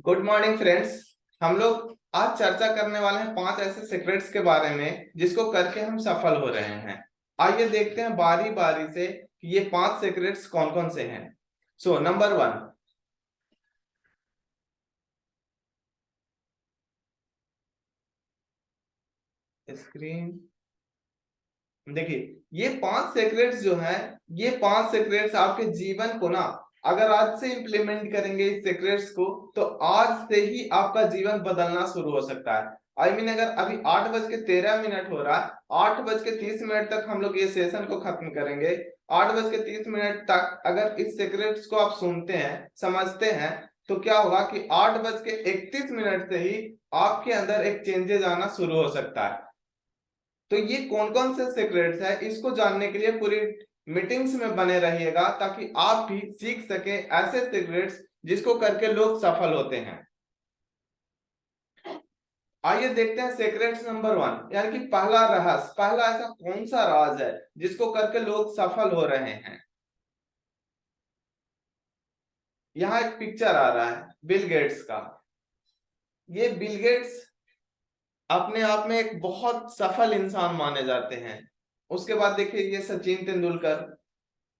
Good morning friends. हम लोग आज चर्चा करने वाले हैं 5 ऐसे सीक्रेट्स के बारे में जिसको करके हम सफल हो रहे हैं। आइए देखते हैं बारी बारी से कि ये 5 सीक्रेट्स कौन कौन से हैं। नंबर 1, स्क्रीन देखिए, ये 5 सीक्रेट्स जो हैं, ये 5 सीक्रेट्स आपके जीवन को ना, अगर आज से इंप्लीमेंट करेंगे इस सीक्रेट्स को, तो आज से ही आपका जीवन बदलना शुरू हो सकता है। अगर अभी 8:13 हो रहा है, 8:30 तक हम लोग ये सेशन को खत्म करेंगे। 8:30 तक अगर इस सीक्रेट्स को आप सुनते हैं, समझते हैं, तो क्या होगा कि 8:31 से ही आपके अंदर एक चेंजेस आना शुरू हो सकता है। तो ये कौन कौन से सीक्रेट्स है, इसको जानने के लिए पूरी मीटिंग्स में बने रहिएगा, ताकि आप भी सीख सके ऐसे सीक्रेट्स जिसको करके लोग सफल होते हैं। आइए देखते हैं सीक्रेट्स नंबर 1, यानी कि पहला रहस्य, पहला ऐसा कौन सा राज है जिसको करके लोग सफल हो रहे हैं। यहाँ एक पिक्चर आ रहा है बिल गेट्स का। ये बिल गेट्स अपने आप में एक बहुत सफल इंसान माने जाते हैं। उसके बाद देखिए, ये सचिन तेंदुलकर,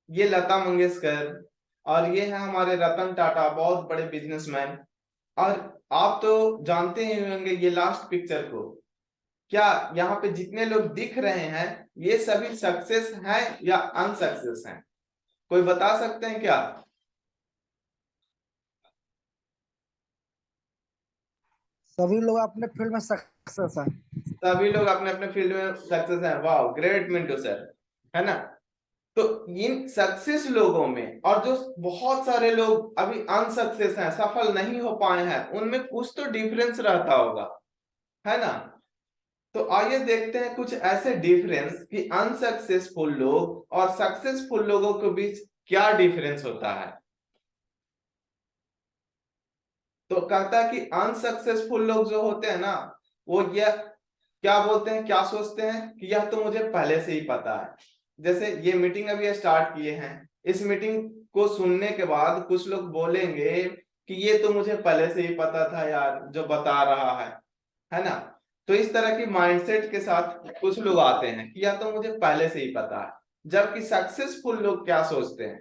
ये लता मंगेशकर, और ये है हमारे रतन टाटा, बहुत बड़े बिजनेसमैन। और आप तो जानते ही होंगे ये लास्ट पिक्चर को। क्या यहाँ पे जितने लोग दिख रहे हैं, ये सभी सक्सेस हैं या अनसक्सेस हैं? कोई बता सकते हैं क्या? सभी लोग अपने फील्ड में सक्सेस है। सभी लोग अपने अपने फील्ड में सक्सेस हैं। वाह, ग्रेट मिंटू सर, है ना? तो इन सक्सेस लोगों में और जो बहुत सारे लोग अभी अनसक्सेस हैं, सफल नहीं हो पाए हैं, उनमें कुछ तो डिफरेंस रहता होगा, है ना? तो आइए देखते हैं कुछ ऐसे डिफरेंस कि अनसक्सेसफुल लोग और सक्सेसफुल लोगों के बीच क्या डिफरेंस होता है। तो कहता है कि अनसक्सेसफुल लोग जो होते हैं ना, वो ये क्या बोलते हैं, क्या सोचते हैं कि यह तो मुझे पहले से ही पता है। जैसे ये मीटिंग अभी स्टार्ट किए हैं, इस मीटिंग को सुनने के बाद कुछ लोग बोलेंगे कि ये तो मुझे पहले से ही पता था यार, जो बता रहा है ना? तो इस तरह की माइंडसेट के साथ कुछ लोग आते हैं कि यह तो मुझे पहले से ही पता है। जबकि सक्सेसफुल लोग क्या सोचते हैं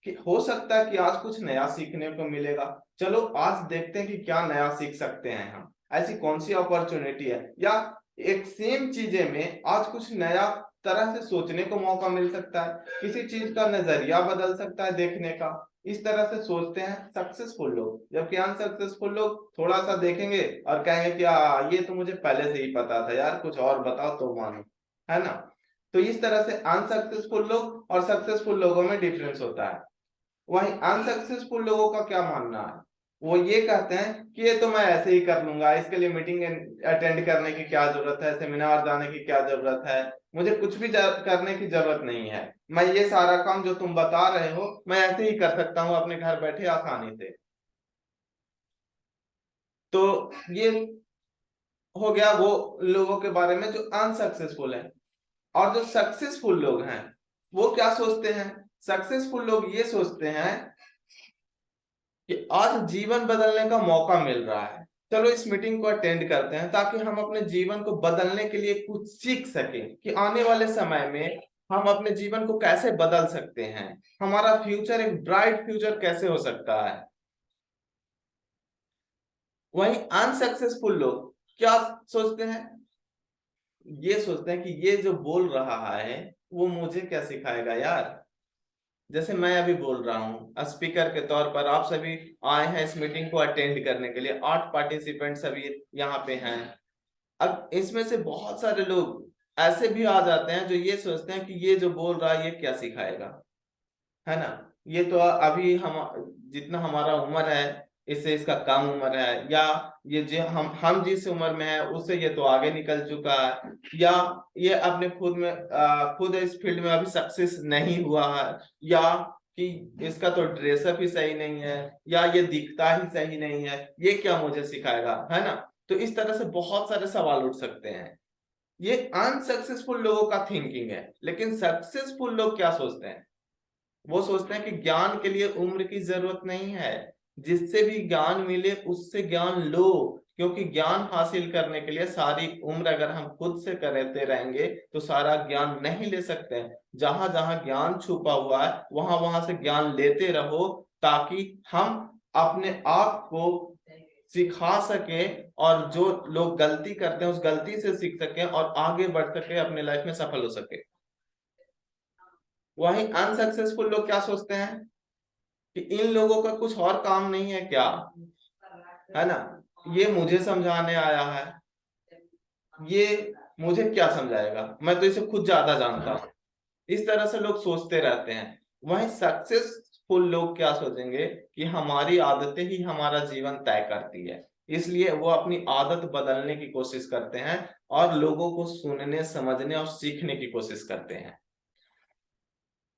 कि हो सकता है कि आज कुछ नया सीखने को मिलेगा, चलो आज देखते हैं कि क्या नया सीख सकते हैं हम, ऐसी कौन सी अपॉर्चुनिटी है, या एक सेम चीजें में आज कुछ नया तरह से सोचने को मौका मिल सकता है, किसी चीज का नजरिया बदल सकता है देखने का। इस तरह से सोचते हैं सक्सेसफुल लोग। जबकि अनसक्सेसफुल लोग थोड़ा सा देखेंगे और कहेंगे कि ये तो मुझे पहले से ही पता था यार, कुछ और बताओ तो मानो, है ना? तो इस तरह से अनसक्सेसफुल लोग और सक्सेसफुल लोगों में डिफरेंस होता है। वहीं अनसक्सेसफुल लोगों का क्या मानना है, वो ये कहते हैं कि ये तो मैं ऐसे ही कर लूंगा, इसके लिए मीटिंग अटेंड करने की क्या जरूरत है, सेमिनार जाने की क्या जरूरत है, मुझे कुछ भी करने की जरूरत नहीं है, मैं ये सारा काम जो तुम बता रहे हो मैं ऐसे ही कर सकता हूँ अपने घर बैठे आसानी से। तो ये हो गया वो लोगों के बारे में जो अनसक्सेसफुल है। और जो सक्सेसफुल लोग हैं, वो क्या सोचते हैं? सक्सेसफुल लोग ये सोचते हैं कि आज जीवन बदलने का मौका मिल रहा है, चलो इस मीटिंग को अटेंड करते हैं, ताकि हम अपने जीवन को बदलने के लिए कुछ सीख सकें कि आने वाले समय में हम अपने जीवन को कैसे बदल सकते हैं, हमारा फ्यूचर, एक ब्राइट फ्यूचर कैसे हो सकता है। वहीं अनसक्सेसफुल लोग क्या सोचते हैं? ये सोचते हैं कि ये जो बोल रहा है वो मुझे क्या सिखाएगा यार। जैसे मैं अभी बोल रहा हूँ स्पीकर के तौर पर, आप सभी आए हैं इस मीटिंग को अटेंड करने के लिए, 8 पार्टिसिपेंट सभी यहाँ पे हैं। अब इसमें से बहुत सारे लोग ऐसे भी आ जाते हैं जो ये सोचते हैं कि ये जो बोल रहा है ये क्या सिखाएगा, है ना? ये तो अभी हम, जितना हमारा उम्र है इससे इसका कम उम्र है, या ये जो हम जिस उम्र में है उससे ये तो आगे निकल चुका है, या ये अपने खुद में खुद इस फील्ड में अभी सक्सेस नहीं हुआ है, या कि इसका तो ड्रेसअप ही सही नहीं है, या ये दिखता ही सही नहीं है, ये क्या मुझे सिखाएगा, है ना? तो इस तरह से बहुत सारे सवाल उठ सकते हैं। ये अनसक्सेसफुल लोगों का थिंकिंग है। लेकिन सक्सेसफुल लोग क्या सोचते हैं? वो सोचते हैं कि ज्ञान के लिए उम्र की जरूरत नहीं है, जिससे भी ज्ञान मिले उससे ज्ञान लो, क्योंकि ज्ञान हासिल करने के लिए सारी उम्र अगर हम खुद से करते रहेंगे तो सारा ज्ञान नहीं ले सकते हैं। जहां जहां ज्ञान छुपा हुआ है वहां वहां से ज्ञान लेते रहो, ताकि हम अपने आप को सिखा सके और जो लोग गलती करते हैं उस गलती से सीख सके और आगे बढ़ सके, अपने लाइफ में सफल हो सके। वहीं अनसक्सेसफुल लोग क्या सोचते हैं कि इन लोगों का कुछ और काम नहीं है क्या, है ना, ये मुझे समझाने आया है, ये मुझे क्या समझाएगा, मैं तो इसे खुद ज्यादा जानता हूँ। इस तरह से लोग सोचते रहते हैं। वहीं सक्सेसफुल लोग क्या सोचेंगे कि हमारी आदतें ही हमारा जीवन तय करती है, इसलिए वो अपनी आदत बदलने की कोशिश करते हैं और लोगों को सुनने, समझने और सीखने की कोशिश करते हैं।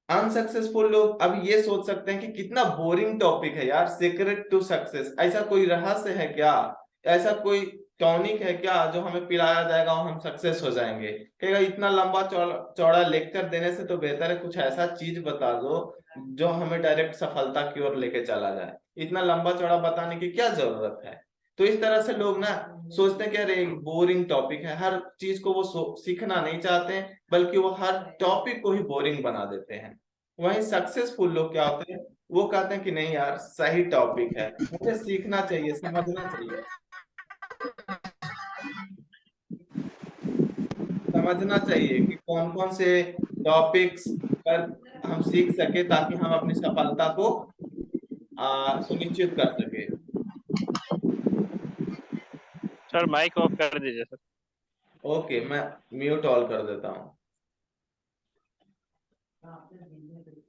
अनसक्सेसफुल लोग अब ये सोच सकते हैं कि कितना बोरिंग टॉपिक है यार, सीक्रेट टू सक्सेस, ऐसा कोई रहस्य है क्या, ऐसा कोई टॉनिक है क्या जो हमें पिलाया जाएगा और हम सक्सेस हो जाएंगे। कहेगा इतना लंबा चौड़ा लेक्चर देने से तो बेहतर है कुछ ऐसा चीज बता दो जो हमें डायरेक्ट सफलता की ओर लेके चला जाए, इतना लंबा चौड़ा बताने की क्या जरूरत है। तो इस तरह से लोग ना सोचते हैं कि अरे बोरिंग टॉपिक है, हर चीज को वो सीखना नहीं चाहते हैं, बल्कि वो हर टॉपिक को ही बोरिंग बना देते हैं। वहीं सक्सेसफुल लोग क्या होते हैं, वो कहते हैं कि नहीं यार सही टॉपिक है, मुझे सीखना चाहिए, समझना चाहिए, समझना चाहिए कि कौन कौन से टॉपिक्स पर हम सीख सके ताकि हम अपनी सफलता को सुनिश्चित कर सके। सर माइक ऑफ कर दीजिए सर। ओके, मैं म्यूट ऑल कर देता हूँ।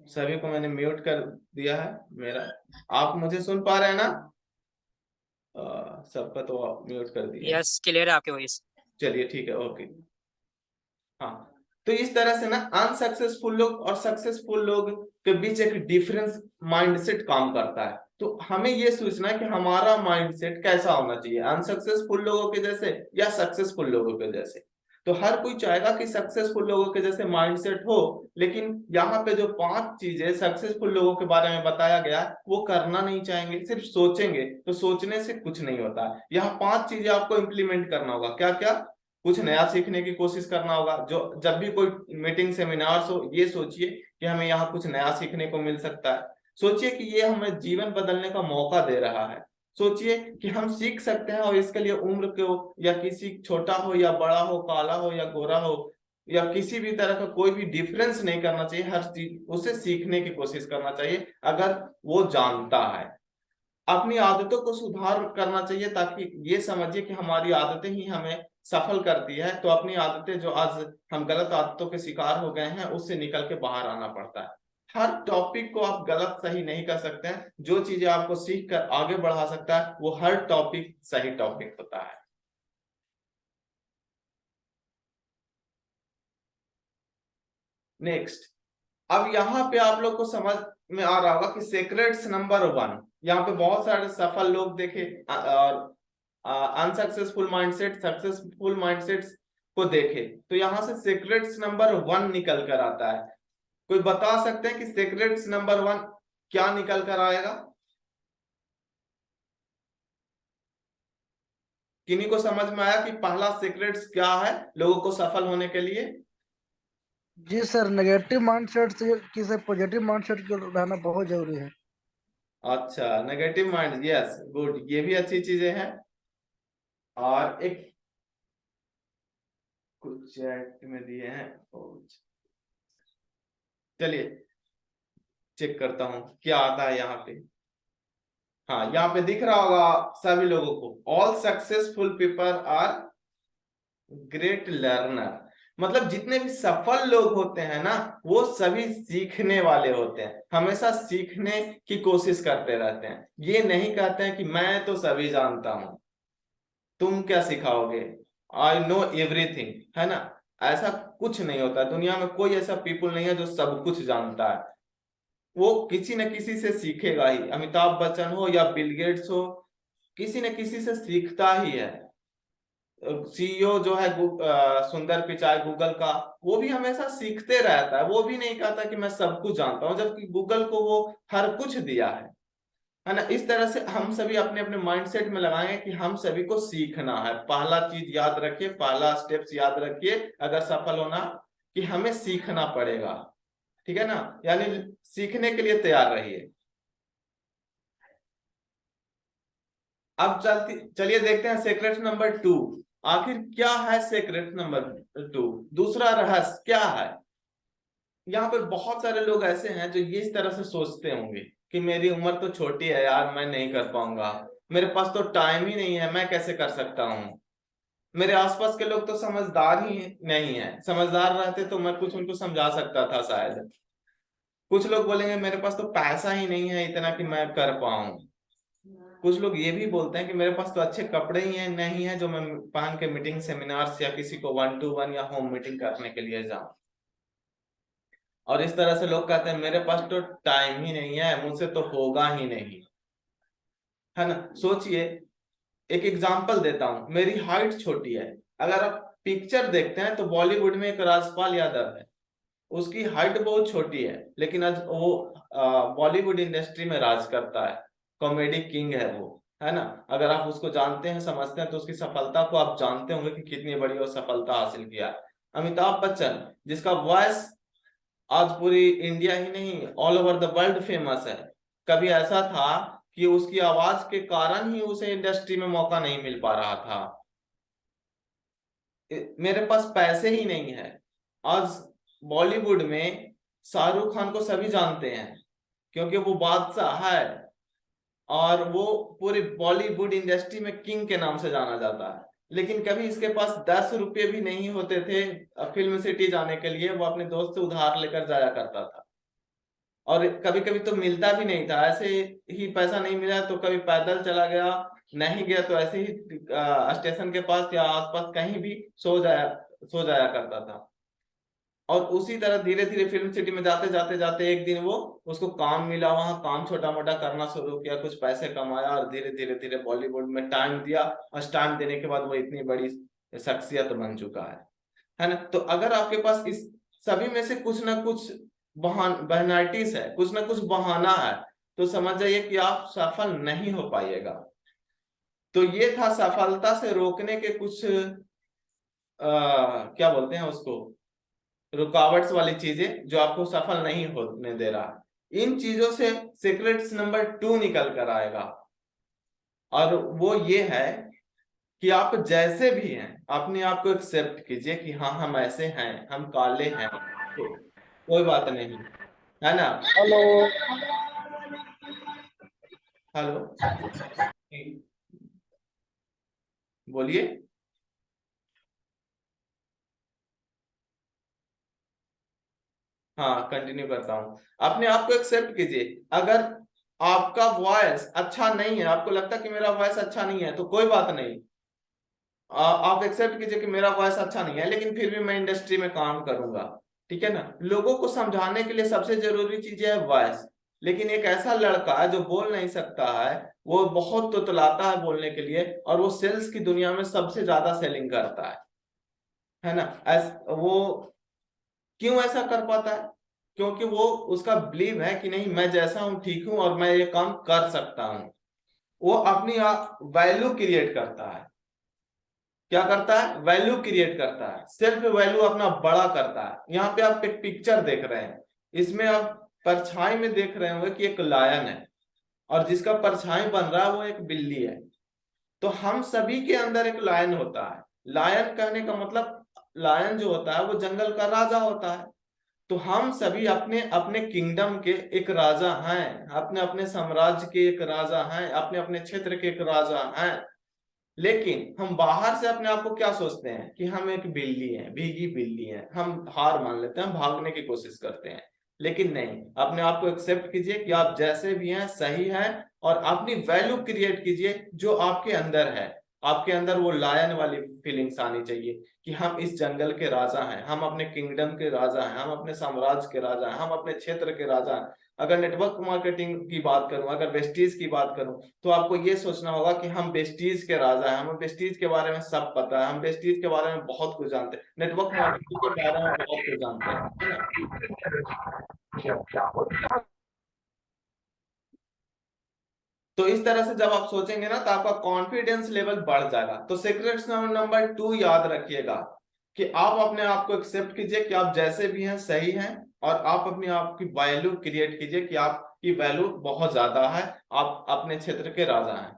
सभी को मैंने म्यूट कर दिया है मेरा, आप मुझे सुन पा रहे हैं ना? सबका तो म्यूट कर दिया। यस, क्लियर है आपकी वॉइस। चलिए ठीक है, ओके। हाँ, तो इस तरह से ना अनसक्सेसफुल लोग और सक्सेसफुल लोग के बीच एक डिफरेंस माइंडसेट काम करता है। तो हमें ये सोचना है कि हमारा माइंडसेट कैसा होना चाहिए, अनसक्सेसफुल लोगों के जैसे या सक्सेसफुल लोगों के जैसे। तो हर कोई चाहेगा कि सक्सेसफुल लोगों के जैसे माइंडसेट हो, लेकिन यहाँ पे जो 5 चीजें सक्सेसफुल लोगों के बारे में बताया गया वो करना नहीं चाहेंगे, सिर्फ सोचेंगे। तो सोचने से कुछ नहीं होता, यहाँ 5 चीजें आपको इंप्लीमेंट करना होगा। क्या क्या? कुछ नया सीखने की कोशिश करना होगा, जो जब भी कोई मीटिंग सेमिनार्स हो ये सोचिए कि हमें यहाँ कुछ नया सीखने को मिल सकता है। सोचिए कि ये हमें जीवन बदलने का मौका दे रहा है। सोचिए कि हम सीख सकते हैं और इसके लिए उम्र को या किसी छोटा हो या बड़ा हो, काला हो या गोरा हो या किसी भी तरह का कोई भी डिफरेंस नहीं करना चाहिए, हर चीज उसे सीखने की कोशिश करना चाहिए अगर वो जानता है। अपनी आदतों को सुधार करना चाहिए, ताकि ये समझिए कि हमारी आदतें ही हमें सफल करती है। तो अपनी आदतें जो आज हम गलत आदतों के शिकार हो गए हैं उससे निकल के बाहर आना पड़ता है। हर टॉपिक को आप गलत सही नहीं कर सकते हैं, जो चीजें आपको सीख कर आगे बढ़ा सकता है वो हर टॉपिक सही टॉपिक होता है। नेक्स्ट, अब यहाँ पे आप लोग को समझ में आ रहा होगा कि सीक्रेट्स नंबर 1, यहाँ पे बहुत सारे सफल लोग देखे और अनसक्सेसफुल माइंडसेट, सक्सेसफुल माइंडसेट्स को देखे, तो यहाँ से सीक्रेट्स नंबर 1 निकल कर आता है। कोई बता सकते हैं कि सीक्रेट्स नंबर 1 क्या निकल कर आएगा? किन्हीं को समझ में आया कि पहला सीक्रेट्स क्या है लोगों को सफल होने के लिए? जी सर, नेगेटिव माइंडसेट से किसी पॉजिटिव माइंडसेट को रहना बहुत जरूरी है। अच्छा, नेगेटिव माइंड, यस गुड, ये भी अच्छी चीजें हैं। और एक कुछ चैट में दिए हैं, चलिए चेक करता हूं क्या आता है यहाँ पे। हाँ, यहाँ पे दिख रहा होगा सभी लोगों को, all successful people are great learner. मतलब जितने भी सफल लोग होते हैं ना वो सभी सीखने वाले होते हैं, हमेशा सीखने की कोशिश करते रहते हैं। ये नहीं कहते हैं कि मैं तो सभी जानता हूं, तुम क्या सिखाओगे, आई नो एवरीथिंग, है ना। ऐसा कुछ नहीं होता, दुनिया में कोई ऐसा पीपल नहीं है जो सब कुछ जानता है। वो किसी न किसी से सीखेगा ही, अमिताभ बच्चन हो या बिल गेट्स हो, किसी न किसी से सीखता ही है। सीईओ जो है सुंदर पिचाई गूगल का, वो भी हमेशा सीखते रहता है, वो भी नहीं कहता कि मैं सब कुछ जानता हूं, जबकि गूगल को वो हर कुछ दिया है। है ना। इस तरह से हम सभी अपने अपने माइंडसेट में लगाएंगे कि हम सभी को सीखना है। पहला चीज याद रखिए, पहला स्टेप्स याद रखिए अगर सफल होना, कि हमें सीखना पड़ेगा, ठीक है ना। यानी सीखने के लिए तैयार रहिए। अब चलिए देखते हैं सीक्रेट नंबर 2। आखिर क्या है सीक्रेट नंबर 2, दूसरा रहस्य क्या है। यहाँ पर बहुत सारे लोग ऐसे हैं जो ये इस तरह से सोचते होंगे कि मेरी उम्र तो छोटी है यार, मैं नहीं कर पाऊंगा, मेरे पास तो टाइम ही नहीं है, मैं कैसे कर सकता हूँ। मेरे आसपास के लोग तो समझदार ही नहीं है, समझदार रहते तो मैं कुछ उनको समझा सकता था शायद। कुछ लोग बोलेंगे मेरे पास तो पैसा ही नहीं है इतना कि मैं कर पाऊं। कुछ लोग ये भी बोलते हैं कि मेरे पास तो अच्छे कपड़े ही नहीं है जो मैं पहन के मीटिंग सेमिनार्स या किसी को 1-to-1 या होम मीटिंग करने के लिए जाऊं। और इस तरह से लोग कहते हैं मेरे पास तो टाइम ही नहीं है, मुझसे तो होगा ही नहीं, है ना। सोचिए, एक एग्जांपल देता हूं, मेरी हाइट छोटी है। अगर आप पिक्चर देखते हैं तो बॉलीवुड में एक राजपाल यादव है, उसकी हाइट बहुत छोटी है, लेकिन आज वो बॉलीवुड इंडस्ट्री में राज करता है, कॉमेडी किंग है वो, है ना। अगर आप उसको जानते हैं, समझते हैं, तो उसकी सफलता को आप जानते होंगे कि कितनी बड़ी वो सफलता हासिल किया। अमिताभ बच्चन, जिसका वॉइस आज पूरी इंडिया ही नहीं all over the world famous है, कभी ऐसा था कि उसकी आवाज के कारण ही उसे इंडस्ट्री में मौका नहीं मिल पा रहा था। मेरे पास पैसे ही नहीं है। आज बॉलीवुड में शाहरुख खान को सभी जानते हैं क्योंकि वो बादशाह है, और वो पूरी बॉलीवुड इंडस्ट्री में किंग के नाम से जाना जाता है। लेकिन कभी इसके पास 10 रुपये भी नहीं होते थे फिल्म सिटी जाने के लिए, वो अपने दोस्त से उधार लेकर जाया करता था। और कभी कभी तो मिलता भी नहीं था, ऐसे ही पैसा नहीं मिला तो कभी पैदल चला गया, नहीं गया तो ऐसे ही स्टेशन के पास या आसपास कहीं भी सो जाया करता था। और उसी तरह धीरे धीरे फिल्म सिटी में जाते जाते जाते एक दिन वो उसको काम मिला, वहां काम छोटा मोटा करना शुरू किया, कुछ पैसे कमाया और धीरे धीरे धीरे बॉलीवुड में टाइम दिया, और टाइम देने के बाद वो इतनी बड़ी शख्सियत बन चुका है ना। तो अगर आपके पास इस सभी में से कुछ ना कुछ बहनाइटिस है, कुछ ना कुछ बहाना है, तो समझ जाइए कि आप सफल नहीं हो पाइएगा। तो ये था सफलता से रोकने के कुछ क्या बोलते हैं उसको, रुकावट्स वाली चीजें जो आपको सफल नहीं होने दे रहा। इन चीजों से सीक्रेट्स नंबर 2 निकल कर आएगा, और वो ये है कि आप जैसे भी हैं अपने आप को एक्सेप्ट कीजिए कि हाँ हम ऐसे हैं, हम काले हैं, तो कोई बात नहीं, है ना। हेलो। हेलो, बोलिए। हाँ, कंटिन्यू करता हूँ। अपने आप को एक्सेप्ट कीजिए। अगर आपका वॉइस अच्छा नहीं है, आपको लगता है कि मेरा वॉइस अच्छा नहीं है, तो कोई बात नहीं, आप एक्सेप्ट कीजिए कि मेरा वॉइस अच्छा नहीं है, लेकिन फिर भी मैं इंडस्ट्री में काम करूंगा, ठीक है ना। लोगों को समझाने के लिए सबसे जरूरी चीज है वॉइस। लेकिन एक ऐसा लड़का है जो बोल नहीं सकता है, वो बहुत तुतलाता है बोलने के लिए, और वो सेल्स की दुनिया में सबसे ज्यादा सेलिंग करता है ना। वो क्यों ऐसा कर पाता है? क्योंकि वो उसका बिलीव है कि नहीं, मैं जैसा हूं ठीक हूं और मैं ये काम कर सकता हूं। वो अपनी वैल्यू क्रिएट करता है। क्या करता है? वैल्यू क्रिएट करता है, सेल्फ वैल्यू अपना बड़ा करता है। यहाँ पे आप एक पिक्चर देख रहे हैं, इसमें आप परछाई में देख रहे होंगे कि एक लायन है, और जिसका परछाई बन रहा है वो एक बिल्ली है। तो हम सभी के अंदर एक लायन होता है। लायन कहने का मतलब, लायन जो होता है वो जंगल का राजा होता है। तो हम सभी अपने अपने किंगडम के एक राजा हैं, अपने अपने साम्राज्य के एक राजा हैं, अपने अपने क्षेत्र के एक राजा हैं। लेकिन हम बाहर से अपने आप को क्या सोचते हैं कि हम एक बिल्ली हैं, भीगी बिल्ली हैं, हम हार मान लेते हैं, भागने की कोशिश करते हैं। लेकिन नहीं, अपने आप को एक्सेप्ट कीजिए कि आप जैसे भी हैं सही हैं, और अपनी वैल्यू क्रिएट कीजिए जो आपके अंदर है। आपके अंदर वो लायन वाली फीलिंग्स आनी चाहिए कि हम इस जंगल के राजा हैं, हम अपने किंगडम के राजा हैं, हम अपने साम्राज्य के राजा हैं, हम अपने क्षेत्र के राजा हैं। अगर नेटवर्क मार्केटिंग की बात करूं, अगर वेस्टीज की बात करूं, तो आपको ये सोचना होगा कि हम वेस्टीज के राजा हैं, हमें वेस्टीज के बारे में सब पता है, हम वेस्टीज के बारे में बहुत कुछ जानते हैं, नेटवर्क मार्केटिंग के बारे में बहुत कुछ जानते हैं, है ना। तो इस तरह से जब आप सोचेंगे ना तो आपका कॉन्फिडेंस लेवल बढ़ जाएगा। तो सीक्रेट्स नंबर 2 याद रखिएगा कि आप अपने आप को एक्सेप्ट कीजिए कि आप जैसे भी हैं सही हैं, और आप अपने आप की वैल्यू क्रिएट कीजिए कि आपकी वैल्यू बहुत ज्यादा है, आप अपने क्षेत्र के राजा हैं।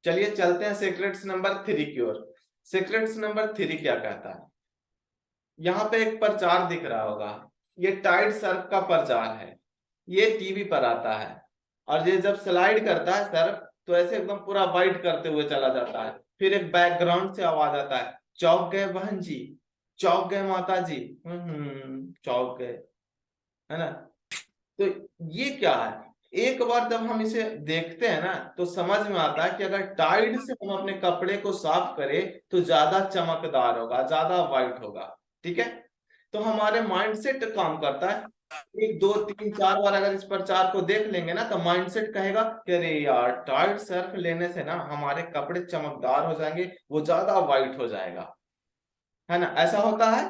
चलिए चलते हैं सीक्रेट्स नंबर 3 की ओर। सीक्रेट्स नंबर 3 क्या कहता है? यहाँ पे एक प्रचार दिख रहा होगा, ये टाइड सर्फ का प्रचार है। ये टीवी पर आता है और ये जब स्लाइड करता है सर्फ तो ऐसे एकदम पूरा वाइट करते हुए चला जाता है। फिर एक बैकग्राउंड से आवाज आता है, चौक गए बहन जी, चौक गए माता जी, चौक गए, है ना। तो ये क्या है? एक बार जब हम इसे देखते हैं ना तो समझ में आता है कि अगर टाइड से हम अपने कपड़े को साफ करें तो ज्यादा चमकदार होगा, ज्यादा वाइट होगा। ठीक है, तो हमारे माइंडसेट काम करता है। 1 2 3 4 बार अगर इस प्रचार को देख लेंगे ना तो माइंडसेट कहेगा कि अरे यार टाइड सर्फ लेने से ना हमारे कपड़े चमकदार हो जाएंगे, वो ज्यादा वाइट हो जाएगा, है ना। ऐसा होता है।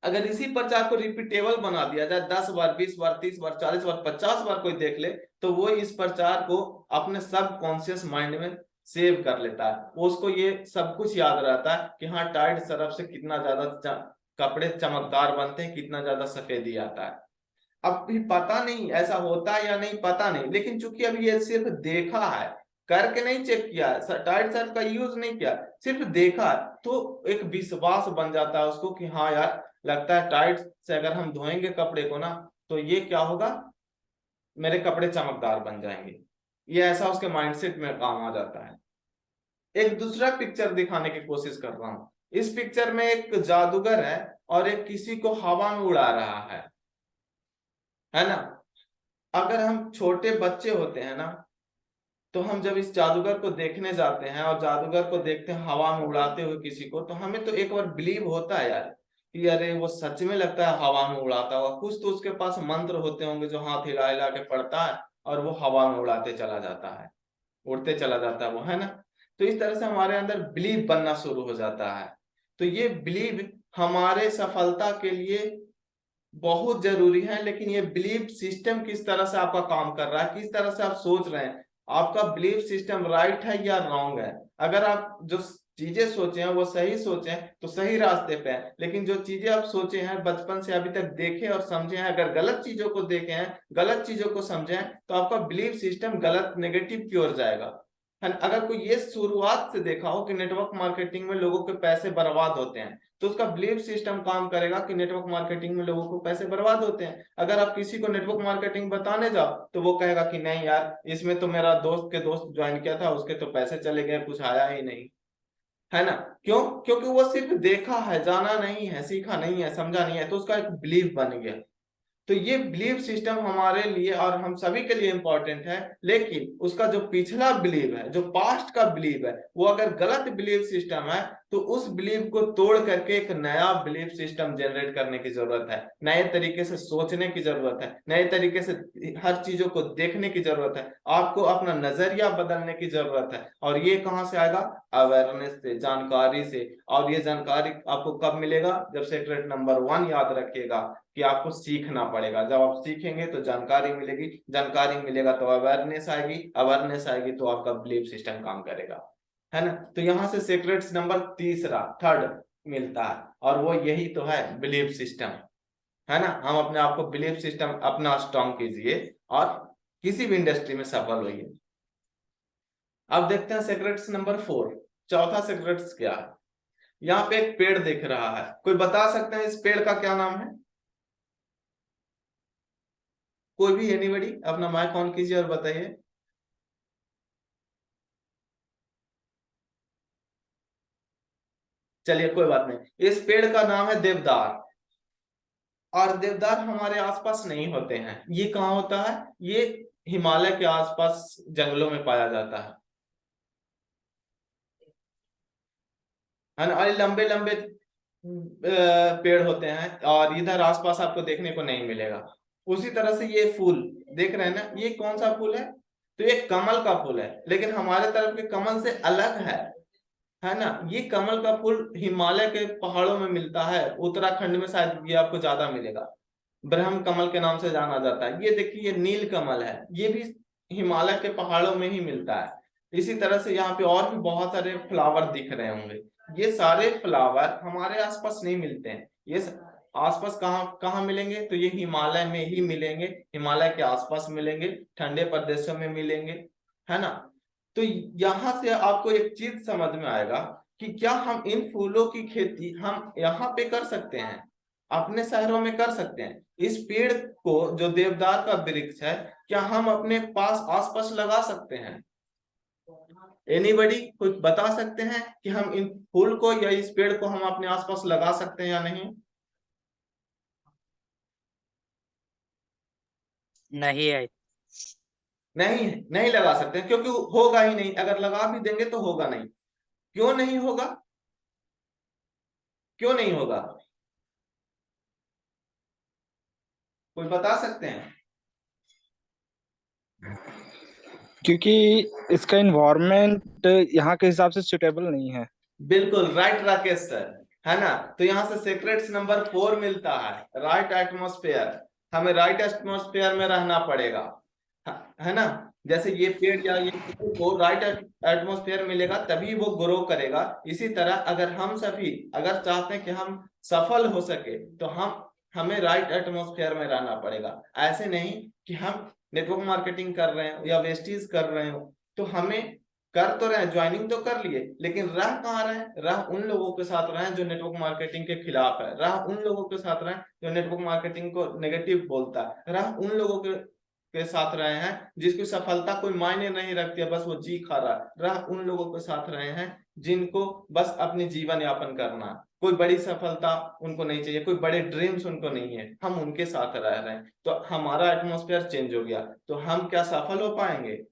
अगर इसी प्रचार को रिपीटेबल बना दिया जाए 10 बार 20 बार 30 बार 40 बार 50 बार कोई देख ले तो वो इस प्रचार को अपने सब कॉन्शियस माइंड में सेव कर लेता है। वो उसको ये सब कुछ याद रहता है कि हाँ टाइड सरफ से कितना ज्यादा कपड़े चमकदार बनते हैं, कितना ज्यादा सफेदी आता है। अब भी पता नहीं ऐसा होता है या नहीं, पता नहीं, लेकिन चूंकि अभी ये सिर्फ देखा है, करके नहीं चेक किया है, टाइड सर्फ का यूज नहीं किया, सिर्फ देखा है, तो एक विश्वास बन जाता है उसको कि हाँ यार लगता है टाइड से अगर हम धोएंगे कपड़े को ना तो ये क्या होगा, मेरे कपड़े चमकदार बन जाएंगे। ये ऐसा उसके माइंडसेट में काम आ जाता है। एक दूसरा पिक्चर दिखाने की कोशिश कर रहा हूं। इस पिक्चर में एक जादूगर है और एक किसी को हवा में उड़ा रहा है ना। अगर हम छोटे बच्चे होते हैं ना तो हम जब इस जादूगर को देखने जाते हैं और जादूगर को देखते हैं हवा में उड़ाते हुए किसी को, तो हमें तो एक बार बिलीव होता है यार कि अरे वो सच में लगता है हवा में उड़ाता हुआ, कुछ तो उसके पास मंत्र होते होंगे जो हाथ हिला हिला के पड़ता है और वो हवा में उड़ाते चला जाता है, उड़ते चला जाता है वो, है ना। तो इस तरह से हमारे अंदर बिलीव बनना शुरू हो जाता है। तो ये बिलीव हमारे सफलता के लिए बहुत जरूरी है, लेकिन ये बिलीफ सिस्टम किस तरह से आपका काम कर रहा है, किस तरह से आप सोच रहे हैं, आपका बिलीफ सिस्टम राइट है या रॉन्ग है। अगर आप जो चीजें सोचे हैं वो सही सोचे हैं तो सही रास्ते पे हैं, लेकिन जो चीजें आप सोचे हैं बचपन से अभी तक देखे और समझे हैं, अगर गलत चीजों को देखे हैं, गलत चीजों को समझे हैं, तो आपका बिलीफ सिस्टम गलत नेगेटिव की ओर जाएगा, है ना। अगर कोई ये शुरुआत से देखा हो कि नेटवर्क मार्केटिंग में लोगों के पैसे बर्बाद होते हैं तो उसका बिलीफ सिस्टम काम करेगा कि नेटवर्क मार्केटिंग में लोगों को पैसे बर्बाद होते हैं। अगर आप किसी को नेटवर्क मार्केटिंग बताने जाओ तो वो कहेगा कि नहीं यार इसमें तो मेरा दोस्त के दोस्त ज्वाइन किया था, उसके तो पैसे चले गए, कुछ आया ही नहीं, है ना। क्यों? क्योंकि वो सिर्फ देखा है, जाना नहीं है, सीखा नहीं है, समझा नहीं है, तो उसका एक बिलीफ बन गया। तो ये बिलीव सिस्टम हमारे लिए और हम सभी के लिए इंपॉर्टेंट है, लेकिन उसका जो पिछला बिलीव है, जो पास्ट का बिलीव है, वो अगर गलत बिलीव सिस्टम है तो उस बिलीव को तोड़ करके एक नया बिलीव सिस्टम जनरेट करने की जरूरत है, नए तरीके से सोचने की जरूरत है, नए तरीके से हर चीजों को देखने की जरूरत है, आपको अपना नजरिया बदलने की जरूरत है। और ये कहाँ से आएगा? अवेयरनेस से, जानकारी से। और ये जानकारी आपको कब मिलेगा? जब सीक्रेट नंबर 1 याद रखिएगा कि आपको सीखना पड़ेगा। जब आप सीखेंगे तो जानकारी मिलेगी, जानकारी मिलेगा तो अवेयरनेस आएगी, अवेयरनेस आएगी तो आपका बिलीफ सिस्टम काम करेगा, है ना। तो यहाँ से सीक्रेट्स नंबर थर्ड मिलता है और वो यही तो है, बिलीफ सिस्टम, है ना। हम अपने आप को बिलीफ सिस्टम अपना स्ट्रॉन्ग कीजिए और किसी भी इंडस्ट्री में सफल होइए। अब देखते हैं सीक्रेट्स नंबर 4, चौथा सीक्रेट्स क्या है। यहाँ पे एक पेड़ दिख रहा है, कोई बता सकते हैं इस पेड़ का क्या नाम है? कोई भी, एनीबॉडी, अपना माइक ऑन कीजिए और बताइए। चलिए कोई बात नहीं, इस पेड़ का नाम है देवदार। और देवदार हमारे आसपास नहीं होते हैं, ये कहाँ होता है? ये हिमालय के आसपास जंगलों में पाया जाता है ना। और लंबे लंबे पेड़ होते हैं और इधर आसपास आपको देखने को नहीं मिलेगा। उसी तरह से ये फूल देख रहे हैं ना, ये कौन सा फूल है? तो ये कमल का फूल है, लेकिन हमारे तरफ के कमल से अलग है ना। ये कमल का फूल हिमालय के पहाड़ों में मिलता है, उत्तराखंड में शायद ये आपको ज्यादा मिलेगा। ब्रह्म कमल के नाम से जाना जाता है। ये देखिए ये नील कमल है, ये भी हिमालय के पहाड़ों में ही मिलता है। इसी तरह से यहाँ पे और भी बहुत सारे फ्लावर दिख रहे होंगे। ये सारे फ्लावर हमारे आसपास नहीं मिलते हैं। ये आसपास कहाँ कहाँ मिलेंगे? तो ये हिमालय में ही मिलेंगे, हिमालय के आसपास मिलेंगे, ठंडे प्रदेशों में मिलेंगे, है ना। तो यहाँ से आपको एक चीज समझ में आएगा कि क्या हम इन फूलों की खेती हम यहाँ पे कर सकते हैं, अपने शहरों में कर सकते हैं। इस पेड़ को, जो देवदार का वृक्ष है, क्या हम अपने पास आसपास लगा सकते हैं? एनीबडी कुछ बता सकते हैं कि हम इन फूल को या इस पेड़ को हम अपने आसपास लगा सकते हैं या नहीं? नहीं है। नहीं, नहीं लगा सकते हैं, क्योंकि होगा ही नहीं। अगर लगा भी देंगे तो होगा नहीं। क्यों नहीं होगा? क्यों नहीं होगा? कोई बता सकते हैं? क्योंकि इसका इन्वायरमेंट यहाँ के हिसाब से सुटेबल नहीं है। बिल्कुल राइट राकेश सर, है ना। तो यहाँ से सीक्रेट्स नंबर 4 मिलता है, राइट एटमॉस्फेयर। हमें राइट एटमॉस्फेयर में रहना पड़ेगा, है ना। जैसे ये पेड़ या ये फूल को राइट एटमॉस्फेयर मिलेगा तभी वो ग्रो करेगा। इसी तरह अगर हम सभी अगर चाहते हैं कि हम सफल हो सके तो हमें राइट एटमॉस्फेयर में रहना पड़ेगा। ऐसे नहीं कि हम नेटवर्क मार्केटिंग कर रहे हो या वेस्टीज कर रहे हो तो हमें कर तो रहे, ज्वाइनिंग तो कर लिए, लेकिन रह कहाँ रहे? रह उन लोगों के साथ रहे जो नेटवर्क मार्केटिंग के खिलाफ है, रह उन लोगों के साथ रहे जो नेटवर्क मार्केटिंग को नेगेटिव बोलता है, रह उन लोगों के साथ रहे हैं जिसकी सफलता कोई मायने नहीं रखती है, बस वो जी खा रहा है, रह उन लोगों के साथ रहे हैं जिनको बस अपनी जीवन यापन करना है, कोई बड़ी सफलता उनको नहीं चाहिए, कोई बड़े ड्रीम्स उनको नहीं है, हम उनके साथ रह रहे हैं। तो हमारा एटमॉस्फेयर चेंज हो गया, तो हम क्या सफल हो पाएंगे?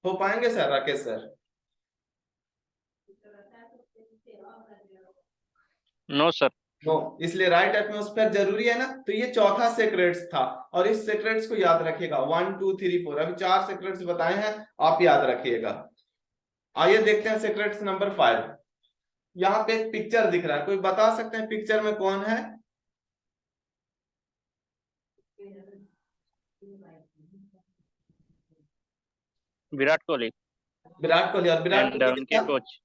हो पाएंगे sir Rakesh sir? No sir. No. इसलिए राइट एटमॉस्फेयर जरूरी है ना। तो ये चौथा सीक्रेट्स था, और इस सीक्रेट्स को याद रखिएगा। 1 2 3 4 अभी 4 सीक्रेट्स बताए हैं, आप याद रखिएगा। आइए देखते हैं सीक्रेट्स नंबर 5। यहाँ पे एक पिक्चर दिख रहा है, कोई बता सकते हैं पिक्चर में कौन है? विराट कोहली विराट कोहली। और विराट एंड कोहली उनके कोच।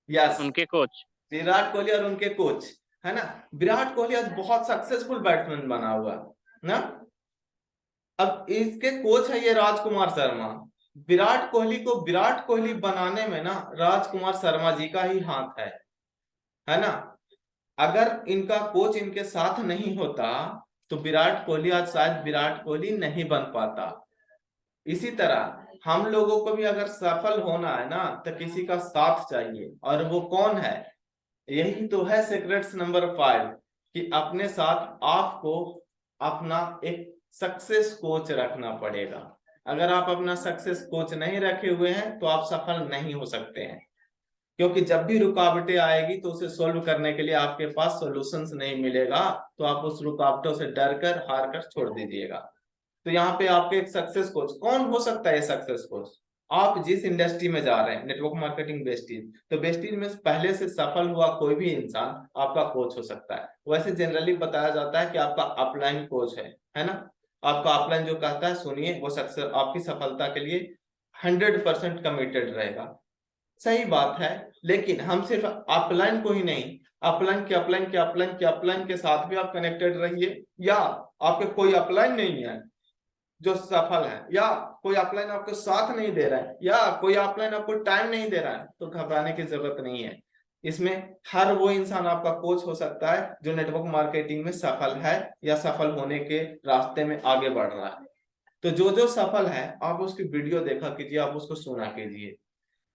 यस, उनके कोच। विराट कोहली और उनके कोच, है ना। विराट कोहली आज बहुत सक्सेसफुल बैट्समैन बना हुआ ना। अब इसके कोच है ये राजकुमार शर्मा। विराट कोहली को विराट कोहली बनाने में ना राजकुमार शर्मा जी का ही हाथ है ना। अगर इनका कोच इनके साथ नहीं होता तो विराट कोहली आज शायद विराट कोहली नहीं बन पाता। इसी तरह हम लोगों को भी अगर सफल होना है ना तो किसी का साथ चाहिए, और वो कौन है? यही तो है सीक्रेट्स नंबर 5 कि अपने साथ आपको अपना एक सक्सेस कोच रखना पड़ेगा। अगर आप अपना सक्सेस कोच नहीं रखे हुए हैं तो आप सफल नहीं हो सकते हैं, क्योंकि जब भी रुकावटें आएगी तो उसे सोल्व करने के लिए आपके पास सॉल्यूशंस नहीं मिलेगा, तो आप उस रुकावटों से डर कर हार कर छोड़ दीजिएगा। तो यहाँ पे आपके एक सक्सेस कोच कौन हो सकता है? सक्सेस कोच आप जिस इंडस्ट्री में जा रहे हैं, नेटवर्क मार्केटिंग वेस्टीज, तो वेस्टीज में पहले से सफल हुआ कोई भी इंसान आपका कोच हो सकता है। वैसे जनरली बताया जाता है कि आपका अपलाइन कोच है ना। आपका अपलाइन जो कहता है सुनिए, वो सक्सेस आपकी सफलता के लिए 100% कमिटेड रहेगा। सही बात है, लेकिन हम सिर्फ अपलाइन को ही नहीं, अपलाइन के अपलाइन के अपलाइन के अपलाइन के साथ भी आप कनेक्टेड रहिए। या आपके कोई अपलाइन नहीं है जो सफल है, या कोई अपलाइन आपको साथ नहीं दे रहा है, या कोई अपलाइन आपको टाइम नहीं दे रहा है, तो घबराने की जरूरत नहीं है। इसमें हर वो इंसान आपका कोच हो सकता है जो नेटवर्क मार्केटिंग में सफल है या सफल होने के रास्ते में आगे बढ़ रहा है। तो जो सफल है आप उसकी वीडियो देखा कीजिए, आप उसको सुना कीजिए।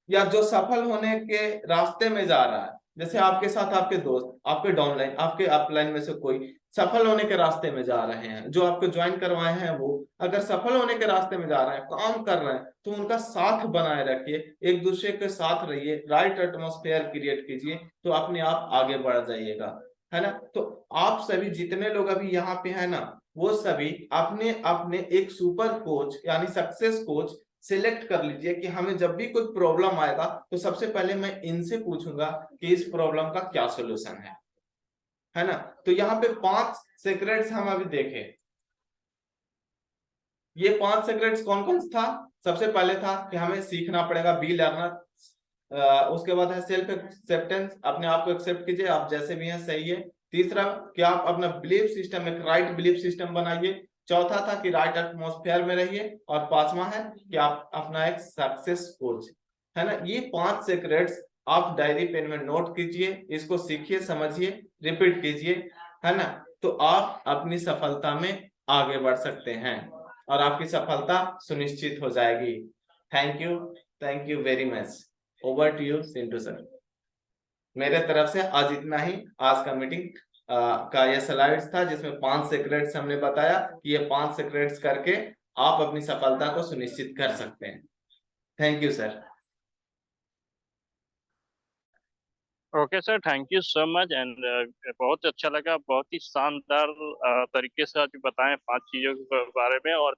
या जो सफल होने के रास्ते में जा रहा है, जैसे आपके साथ आपके दोस्त, आपके डाउनलाइन, आपके अपलाइन में से कोई सफल होने के रास्ते में जा रहे हैं, जो आपको ज्वाइन करवाए हैं, वो अगर सफल होने के रास्ते में जा रहे हैं, काम कर रहे हैं, तो उनका साथ बनाए रखिए, एक दूसरे के साथ रहिए, राइट एटमॉस्फेयर क्रिएट कीजिए, तो अपने आप आगे बढ़ जाइएगा, है ना। तो आप सभी जितने लोग अभी यहाँ पे है ना, वो सभी अपने अपने एक सुपर कोच यानी सक्सेस कोच सिलेक्ट कर लीजिए कि हमें जब भी कोई प्रॉब्लम आएगा तो सबसे पहले मैं इनसे पूछूंगा कि इस प्रॉब्लम का क्या सॉल्यूशन है है ना। तो यहाँ पे 5 सीक्रेट्स हम अभी देखे। ये 5 सीक्रेट्स कौन कौन था? सबसे पहले था कि हमें सीखना पड़ेगा, बी लर्नर। उसके बाद है सेल्फ एक्सेप्टेंस, अपने आप को एक्सेप्ट कीजिए, आप जैसे भी हैं सही है। तीसरा कि आप अपना बिलीफ सिस्टम, एक राइट बिलीफ सिस्टम बनाइए। चौथा था कि राइट एटमॉस्फेयर में रहिए। और पांचवा है कि आप अपना एक सक्सेस कोच, है ना। ये 5 सीक्रेट्स आप डायरी पेन में नोट कीजिए, इसको सीखिए, समझिए, रिपीट कीजिए, है ना। तो आप अपनी सफलता में आगे बढ़ सकते हैं और आपकी सफलता सुनिश्चित हो जाएगी। Thank you very much. Over to you Sintu sir. मेरे तरफ से आज इतना ही। आज का मीटिंग का ये स्लाइड्स था जिसमें 5 सीक्रेट्स हमने बताया कि ये 5 सीक्रेट्स करके आप अपनी सफलता को सुनिश्चित कर सकते हैं। Thank you sir. Okay sir, thank you so much. And बहुत अच्छा लगा, बहुत ही शानदार तरीके से आज बताएं 5 चीजों के बारे में। और